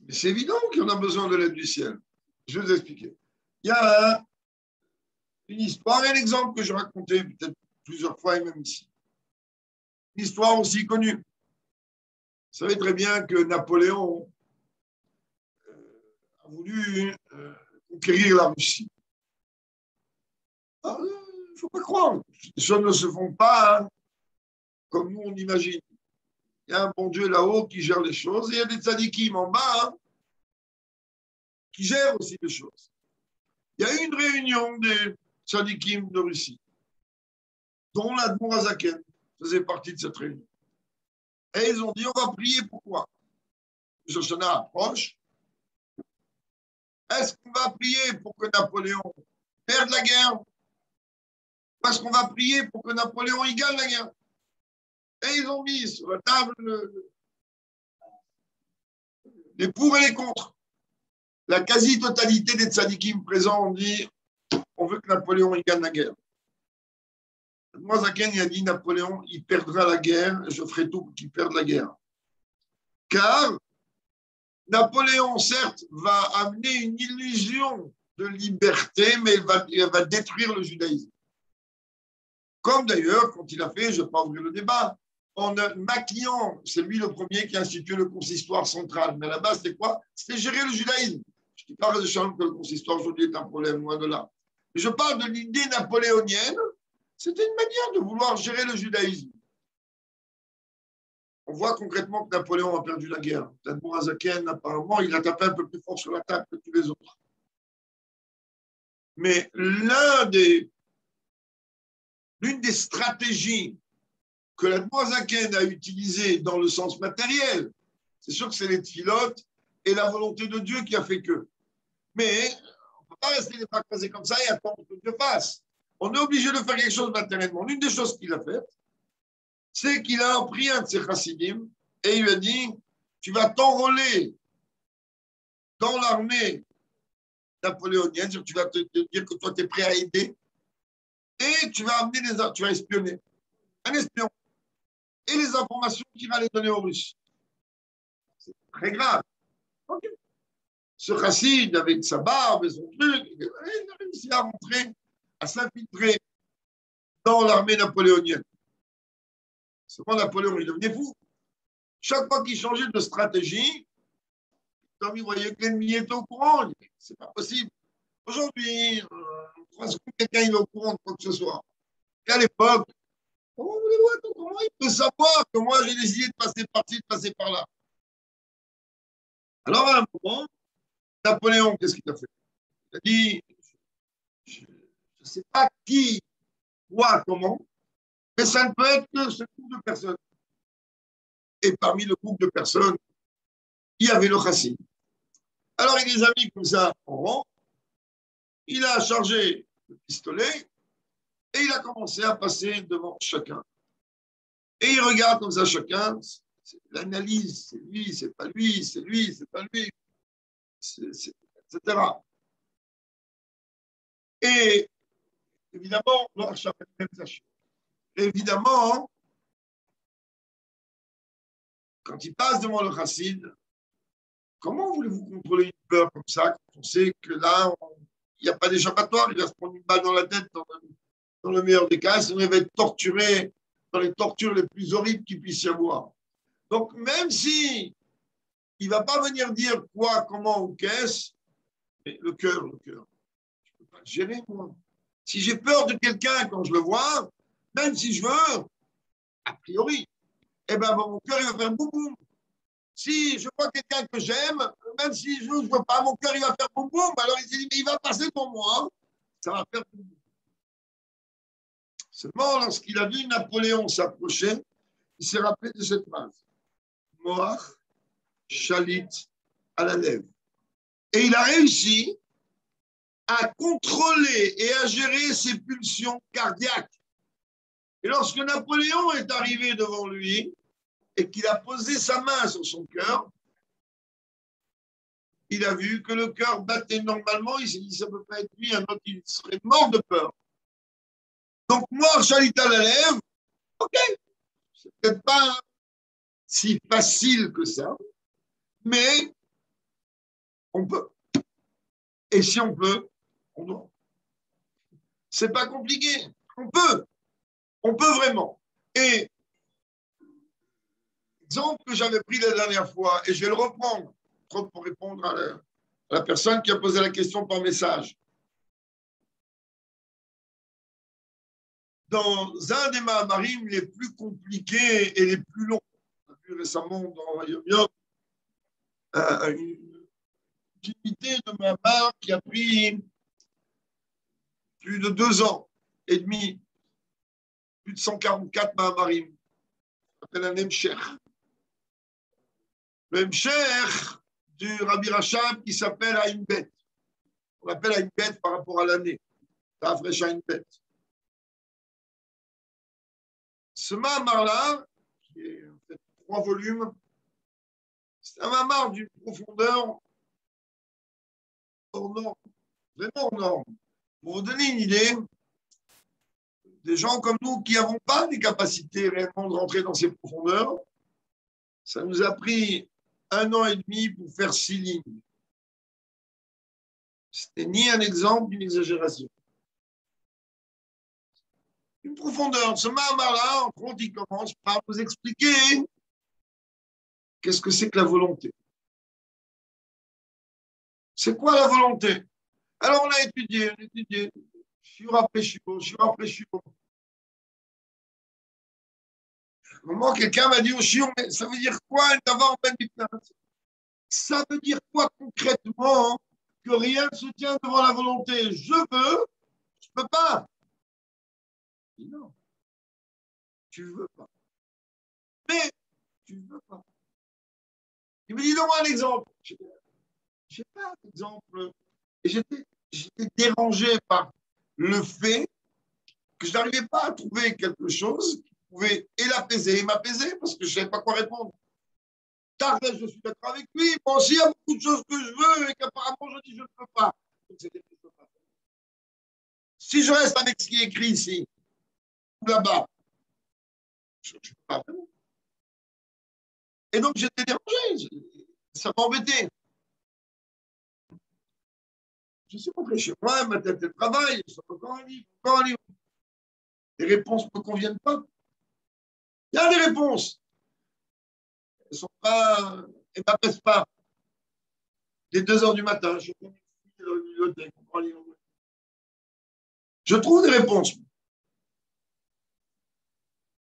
mais c'est évident qu'on a besoin de l'aide du ciel. Je vais vous expliquer. Il y a une histoire et un exemple que je racontais peut-être plusieurs fois et même ici. Une histoire aussi connue. Vous savez très bien que Napoléon a voulu conquérir la Russie. Il ne faut pas croire. Les choses ne se font pas comme nous on imagine. Il y a un bon Dieu là-haut qui gère les choses et il y a des tzadikim en bas qui gèrent aussi les choses. Il y a eu une réunion des tzadikim de Russie, dont la Zaken faisait partie de cette réunion. Et ils ont dit, on va prier pourquoi? Shoshana approche. Est-ce qu'on va prier pour que Napoléon perde la guerre? Ou est-ce qu'on va prier pour que Napoléon y gagne la guerre? Et ils ont mis sur la table les pour et les contre. La quasi-totalité des tzadikim présents ont dit on veut que Napoléon y gagne la guerre. Moi, Zaken, il a dit Napoléon, il perdra la guerre, je ferai tout pour qu'il perde la guerre. Car Napoléon, certes, va amener une illusion de liberté, mais il va détruire le judaïsme. Comme d'ailleurs, quand il a fait, je ne vais pas ouvrir le débat, en maquillant, c'est lui le premier qui a institué le consistoire central. Mais à la base, c'était quoi? C'était gérer le judaïsme. Je ne dis pas que le consistoire aujourd'hui est un problème, loin de là. Mais je parle de l'idée napoléonienne. C'était une manière de vouloir gérer le judaïsme. On voit concrètement que Napoléon a perdu la guerre. Tadmour Azaken, apparemment, il a tapé un peu plus fort sur la table que tous les autres. Mais l'une des stratégies que l'Admour Azaken a utilisées dans le sens matériel, c'est sûr que c'est les tfilotes et la volonté de Dieu qui a fait que. Mais on ne peut pas rester les bras croisés comme ça et attendre que Dieu fasse. On est obligé de faire quelque chose matériellement. L'une des choses qu'il a faites, c'est qu'il a pris un de ses chassidim et il lui a dit tu vas t'enrôler dans l'armée napoléonienne, tu vas te dire que toi tu es prêt à aider et tu vas amener tu vas espionner. Un espion. Et les informations qu'il va les donner aux Russes. C'est très grave. Okay. Ce chassid avec sa barbe et son truc, il a réussi à rentrer, à s'infiltrer dans l'armée napoléonienne. Seulement Napoléon, il devenait fou. Chaque fois qu'il changeait de stratégie, comme il voyait que l'ennemi était au courant, il dit, c'est pas possible. Aujourd'hui, quelqu'un est au courant de quoi que ce soit. Et à l'époque, comment voulez-vous être au courant? Il peut savoir que moi, j'ai décidé de passer par-ci, de passer par-là. Alors, à un moment, Napoléon, qu'est-ce qu'il a fait? Il a dit, je ne sais pas qui, quoi, comment, mais ça ne peut être que ce groupe de personnes. Et parmi le groupe de personnes, il y avait le chassid. Alors, il les a mis comme ça en rang. Il a chargé le pistolet et il a commencé à passer devant chacun. Et il regarde comme ça chacun. L'analyse, c'est lui, c'est pas lui, c'est lui, c'est pas lui, etc. Et évidemment, évidemment, quand il passe devant le chassid, comment voulez-vous contrôler une peur comme ça quand on sait que là, il n'y a pas d'échappatoire, il va se prendre une balle dans la tête dans le meilleur des cas, sinon il va être torturé dans les tortures les plus horribles qu'il puisse y avoir. Donc, même si il ne va pas venir dire quoi, comment ou qu'est-ce, mais le cœur, je ne peux pas le gérer, moi. Si j'ai peur de quelqu'un quand je le vois, même si je veux, a priori, eh ben, mon cœur, il va faire boum boum. Si je vois quelqu'un que j'aime, même si je ne veux pas, mon cœur, il va faire boum boum. Alors, il s'est dit, mais il va passer pour moi. Ça va faire boum boum. Seulement, lorsqu'il a vu Napoléon s'approcher, il s'est rappelé de cette phrase. Moach, chalit, à la lèvre. Et il a réussi à contrôler et à gérer ses pulsions cardiaques. Et lorsque Napoléon est arrivé devant lui et qu'il a posé sa main sur son cœur, il a vu que le cœur battait normalement. Il s'est dit, ça ne peut pas être lui, un autre, il serait mort de peur. Donc, moi, chalit à la lèvre, ok, c'est peut-être pas si facile que ça, mais on peut. Et si on peut, on doit. C'est pas compliqué. On peut. On peut vraiment. Et l'exemple que j'avais pris la dernière fois, et je vais le reprendre pour répondre à la personne qui a posé la question par message. Dans un des Mahamarim les plus compliqués et les plus longs, on a vu récemment dans Yom Yom, une unité de Mahamar qui a pris plus de 2 ans et demi, plus de 144 Mahamarim, ça s'appelle un Emsher. le Mshech du Rabbi Rachab qui s'appelle Aïnbet. On l'appelle Aïnbet par rapport à l'année. Tafresh Aïnbet. Ce Mahamar-là, qui est en fait 3 volumes, c'est un Mahamar d'une profondeur hors norme, vraiment hors norme. Pour vous donner une idée, des gens comme nous qui n'avons pas les capacités réellement de rentrer dans ces profondeurs, ça nous a pris 1 an et demi pour faire 6 lignes. Ce n'est ni un exemple d'une exagération. Une profondeur. Ce Mahamar-là, en compte, il commence par nous expliquer qu'est-ce que c'est que la volonté. C'est quoi la volonté? Alors on a étudié, shiur après shiur. À un moment, quelqu'un m'a dit au shiur, mais ça veut dire quoi d'avoir ben miknat? Ça veut dire quoi concrètement que rien ne se tient devant la volonté? Je veux, je ne peux pas. Je dis non, tu ne veux pas. Mais tu ne veux pas. Il me dit, donne-moi un exemple. Je n'ai pas d'exemple. Et j'étais dérangé par le fait que je n'arrivais pas à trouver quelque chose qui pouvait et l'apaiser et m'apaiser parce que je ne savais pas quoi répondre. Tard, je suis d'accord avec lui. Moi aussi, il y a beaucoup de choses que je veux et qu'apparemment, je dis je ne peux pas. Donc, je ne peux pas. Si je reste avec ce qui est écrit ici, là-bas, je ne peux pas vraiment. Et donc, j'étais dérangé. Ça m'embêtait. Je suis rentré chez moi, ma tête, elle travaille. Je suis encore un livre. Les réponses ne me conviennent pas. Il y a des réponses. Elles ne m'apaisent pas. Dès 2 heures du matin, je suis dans la bibliothèque. Je trouve des réponses.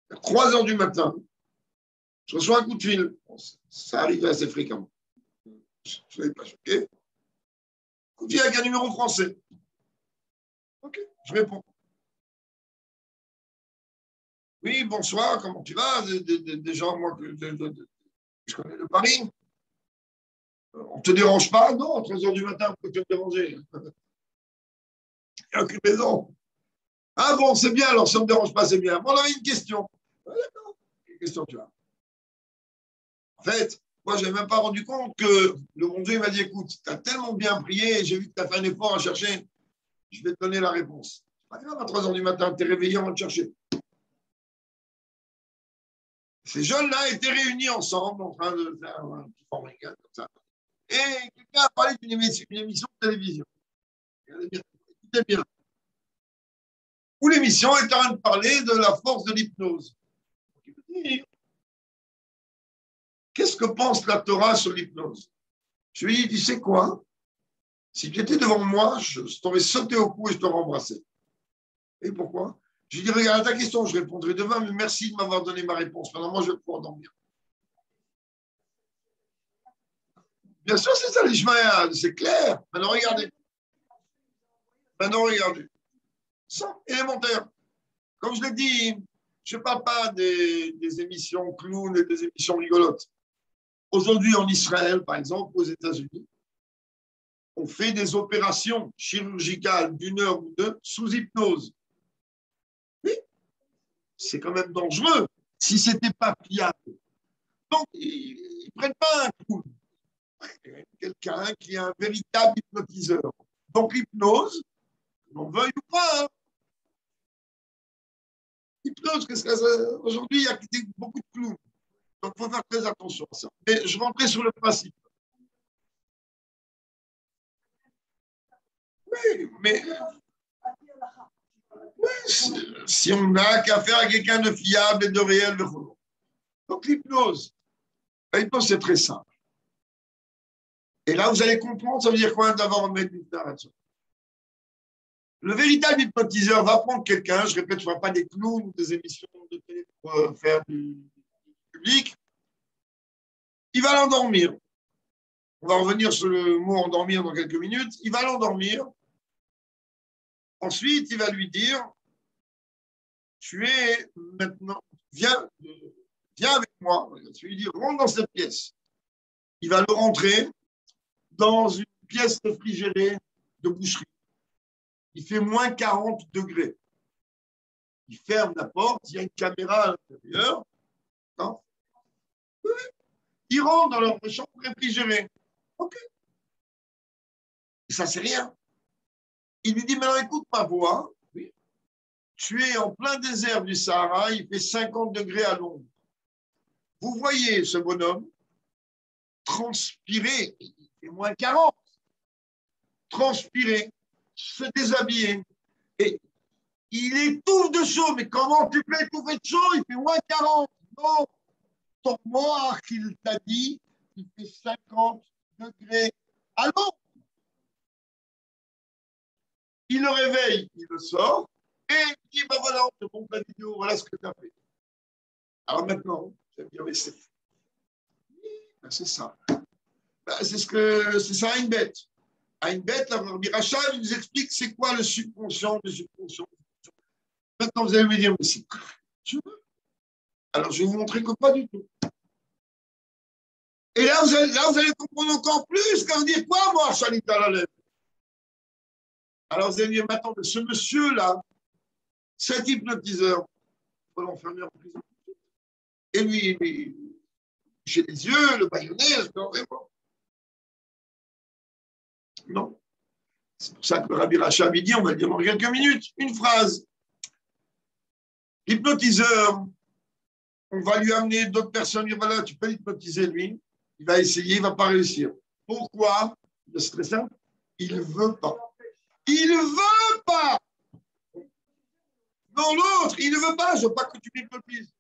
À 3 heures du matin, je reçois un coup de fil. Ça arrive assez fréquemment. Je ne l'avais pas choqué. Coup de fil avec un numéro français. Ok, je réponds. Oui, bonsoir, comment tu vas? Des gens, moi, que je connais de Paris. On ne te dérange pas? Non, à 3 heures du matin, pourquoi tu vas me déranger? Il n'y a aucune raison. Ah bon, c'est bien, alors ça ne me dérange pas, c'est bien. Bon, on avait une question. Ah, d'accord, quelle question tu as? En fait, moi, je n'ai même pas rendu compte que le bon Dieu m'a dit, écoute, tu as tellement bien prié, j'ai vu que tu as fait un effort à chercher, je vais te donner la réponse. C'est pas grave, à 3 heures du matin, tu es réveillé, on va te chercher. Ces jeunes-là étaient réunis ensemble en train de faire un petit format comme ça. Et quelqu'un a parlé d'une émission de télévision. Écoutez bien. Où l'émission est en train de parler de la force de l'hypnose. Qu'est-ce que pense la Torah sur l'hypnose? Je lui ai dit, tu sais quoi? Si tu étais devant moi, je t'aurais sauté au cou et je t'aurais embrassé. Et pourquoi? Je lui ai dit, regarde ta question, je répondrai demain, mais merci de m'avoir donné ma réponse. Maintenant, moi, je vais pouvoir dormir. Bien sûr, c'est ça l'Ishmaël, c'est clair. Maintenant, regardez. C'est élémentaire. Comme je l'ai dit, je ne parle pas des émissions clowns et des émissions rigolotes. Aujourd'hui, en Israël, par exemple, aux États-Unis, on fait des opérations chirurgicales d'1 heure ou 2 sous hypnose. Oui, c'est quand même dangereux si ce n'était pas fiable. Donc, ils ne prennent pas un clown. Quelqu'un qui est un véritable hypnotiseur. Donc, l'hypnose, on veuille ou pas, hein. L'hypnose, aujourd'hui, il y a beaucoup de clowns. Donc, il faut faire très attention à ça. Mais je rentrais sur le principe. Oui, mais oui, si on n'a qu'à faire à quelqu'un de fiable et de réel, donc l'hypnose, c'est très simple. Et là, vous allez comprendre, ça veut dire quoi d'avoir un maître d'hypnose. Le véritable hypnotiseur va prendre quelqu'un, je répète, je ne vois pas des clowns ou des émissions de télé pour faire du public, il va l'endormir. On va revenir sur le mot endormir dans quelques minutes. Il va l'endormir. Ensuite, il va lui dire, tu es maintenant, viens avec moi. Tu lui dis, rentre dans cette pièce. il va le rentrer dans une pièce réfrigérée de boucherie. Il fait moins 40 degrés. Il ferme la porte, il y a une caméra à l'intérieur. Non, il rentre dans leur chambre réfrigérée. OK. Et ça, c'est rien. Il lui dit, maintenant, écoute ma voix. Oui. Tu es en plein désert du Sahara, il fait 50 degrés à l'ombre. Vous voyez ce bonhomme transpirer, il fait moins 40, transpirer, se déshabiller. Et il étouffe de chaud. Mais comment tu peux étouffer de chaud? Il fait moins 40. Non, ton mort qu'il t'a dit, il fait 50 degrés à l'ombre. Il le réveille, il le sort, et il dit, ben voilà, on te montre la vidéo, voilà ce que tu as fait. Alors maintenant, vous allez me dire, mais c'est ça. Ben, c'est ça, une bête. À une bête, la Rabbi Racha nous explique c'est quoi le subconscient, le subconscient. Maintenant, vous allez me dire, mais c'est quoi? Alors, je vais vous montrer que pas du tout. Et là, vous allez comprendre encore plus quand vous dites quoi, moi, Shalita Lalem. Alors, vous allez me dire, mais attends, ce monsieur-là, cet hypnotiseur, il faut l'enfermer en prison. Et lui, j'ai les yeux, le baïonnet, non. C'est pour ça que le Rabbi Racha avait dit, on va le dire dans quelques minutes, une phrase. L'hypnotiseur, on va lui amener d'autres personnes, il va là, tu peux l'hypnotiser lui, il va essayer, il ne va pas réussir. Pourquoi? C'est très simple, il ne veut pas. Il ne veut pas. Non, l'autre, il ne veut pas, je ne veux pas que tu m'hypnotises.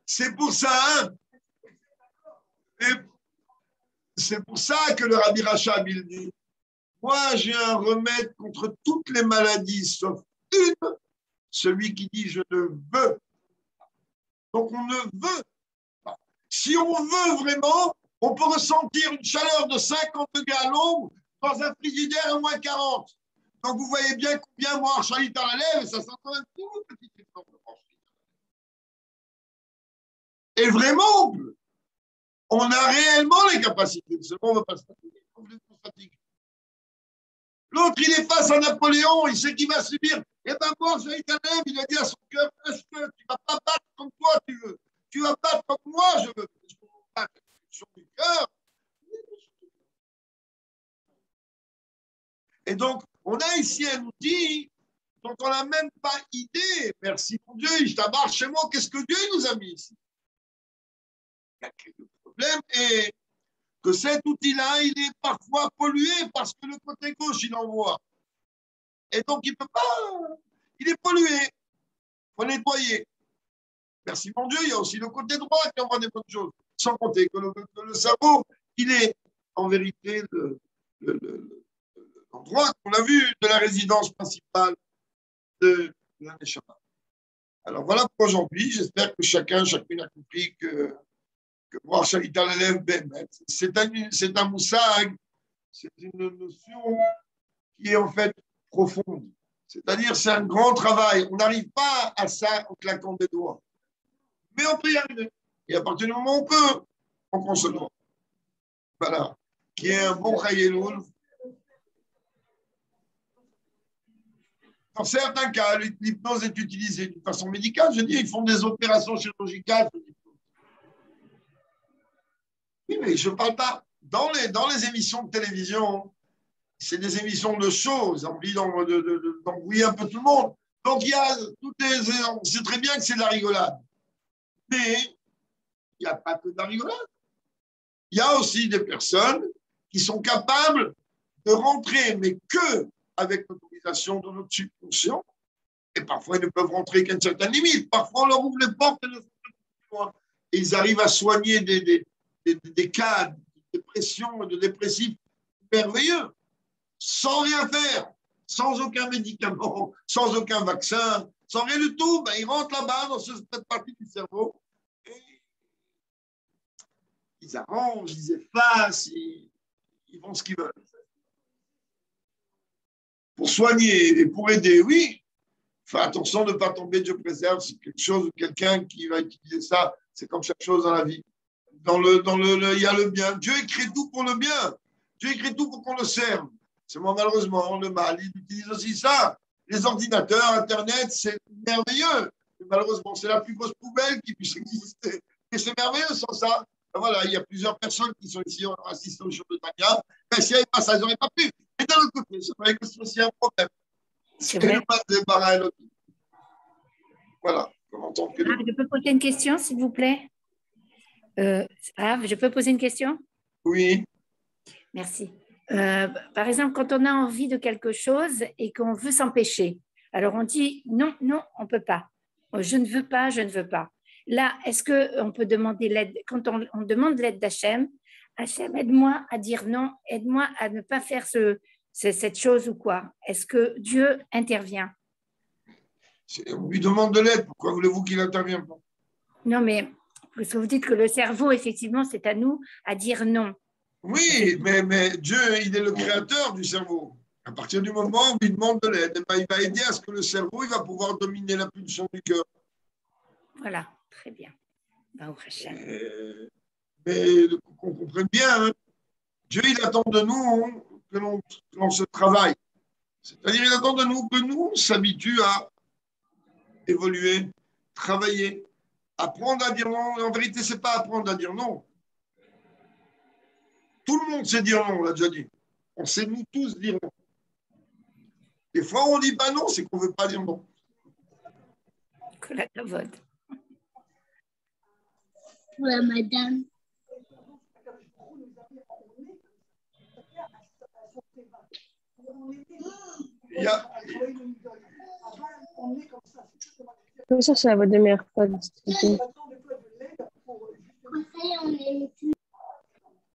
C'est pour ça, hein? C'est pour ça que le Rabbi Rachab, il dit, moi j'ai un remède contre toutes les maladies, sauf une, celui qui dit je ne veux. Donc on ne veut pas. Si on veut vraiment, on peut ressentir une chaleur de 50 degrés à l'ombre dans un frigidaire à moins 40. Donc vous voyez bien combien moi, Chalit à la lèvre, ça sent quand même tout petit effort de franchir. Et vraiment, on a réellement les capacités. Seulement, on ne veut pas se fatiguer. L'autre, il est face à Napoléon, il sait qu'il va subir. Et bien, moi, Chalit à la lèvre, il a dit à son cœur, est-ce que tu ne vas pas battre comme toi tu veux? Tu vas battre comme moi je veux. Sur du cœur. Et donc, on a ici un outil dont on n'a même pas idée. Merci mon Dieu, je t'abarre chez moi, qu'est-ce que Dieu nous a mis ici? Le problème est que cet outil-là, il est parfois pollué parce que le côté gauche, il envoie. Et donc, il ne peut pas. Il est pollué. Il faut nettoyer. Merci mon Dieu, il y a aussi le côté droit qui envoie des bonnes choses. Sans compter que le cerveau, il est en vérité l'endroit qu'on a vu de la résidence principale de la Neshama. Alors voilà pour aujourd'hui. J'espère que chacune a compris que voir Shalita l'élève, c'est un moussag, c'est une notion qui est en fait profonde. C'est-à-dire, c'est un grand travail. On n'arrive pas à ça en claquant des doigts. Mais on peut y arriver. Et à partir du moment où on peut, on consomme. Voilà. Qui est un bon Chayeloul. Dans certains cas, l'hypnose est utilisée d'une façon médicale. Je dis, ils font des opérations chirurgicales. Oui, mais je ne parle pas. Dans les émissions de télévision, c'est des émissions de show. Ils ont envie d'embrouiller un peu tout le monde. Donc, il y a on sait très bien que c'est de la rigolade. Mais il n'y a pas que de la rigolade. Il y a aussi des personnes qui sont capables de rentrer, mais que avec l'autorisation de notre subconscient. Et parfois, ils ne peuvent rentrer qu'à une certaine limite. Parfois, on leur ouvre les portes et ne font plus loin. Et ils arrivent à soigner des cas de dépression, de dépressifs merveilleux, sans rien faire, sans aucun médicament, sans aucun vaccin, sans rien du tout. Ben, ils rentrent là-bas dans cette partie du cerveau et ils arrangent, ils effacent, ils font ce qu'ils veulent. Pour soigner et pour aider, oui. Fais attention de ne pas tomber, Dieu préserve, c'est quelque chose, quelqu'un qui va utiliser ça C'est comme chaque chose dans la vie. Il y a le bien. Dieu écrit tout pour le bien. Dieu écrit tout pour qu'on le serve. Seulement, malheureusement, le mal, il utilise aussi ça. Les ordinateurs, Internet, c'est merveilleux. Mais malheureusement, c'est la plus grosse poubelle qui puisse exister. Et c'est merveilleux sans ça. Ben voilà, il y a plusieurs personnes qui sont ici, on a assisté au show de Tania. Ben, s'il n'y avait pas ça, ils n'auraient pas pu. Et d'un autre côté, c'est vrai que c'est aussi un problème. C'est vrai. Voilà. Je peux poser une question, s'il vous plaît? Je peux poser une question? Oui. Merci. Par exemple, quand on a envie de quelque chose et qu'on veut s'empêcher, alors on dit non, non, on ne peut pas. Je ne veux pas, je ne veux pas. Là, est-ce qu'on peut demander l'aide? Quand on demande l'aide d'Hachem, Hachem, aide-moi à dire non, aide-moi à ne pas faire cette chose ou quoi? Est-ce que Dieu intervient? On lui demande de l'aide. Pourquoi voulez-vous qu'il intervienne pas? Non, mais parce que vous dites que le cerveau, effectivement, c'est à nous à dire non. Oui, mais Dieu, il est le créateur du cerveau. À partir du moment où on lui demande de l'aide, il va aider à ce que le cerveau il va pouvoir dominer la pulsion du cœur. Voilà, très bien. Mais qu'on comprenne bien, hein, Dieu, il attend de nous que l'on se travaille. C'est-à-dire, il attend de nous que nous on s'habitue à évoluer, travailler, apprendre à dire non. En vérité, ce n'est pas apprendre à dire non. Tout le monde sait dire non, on l'a déjà dit. On sait nous tous dire non. Des fois, on ne dit pas non, c'est qu'on ne veut pas dire non. Que la vote. Voilà, madame. Ça, c'est la voix de mercredi.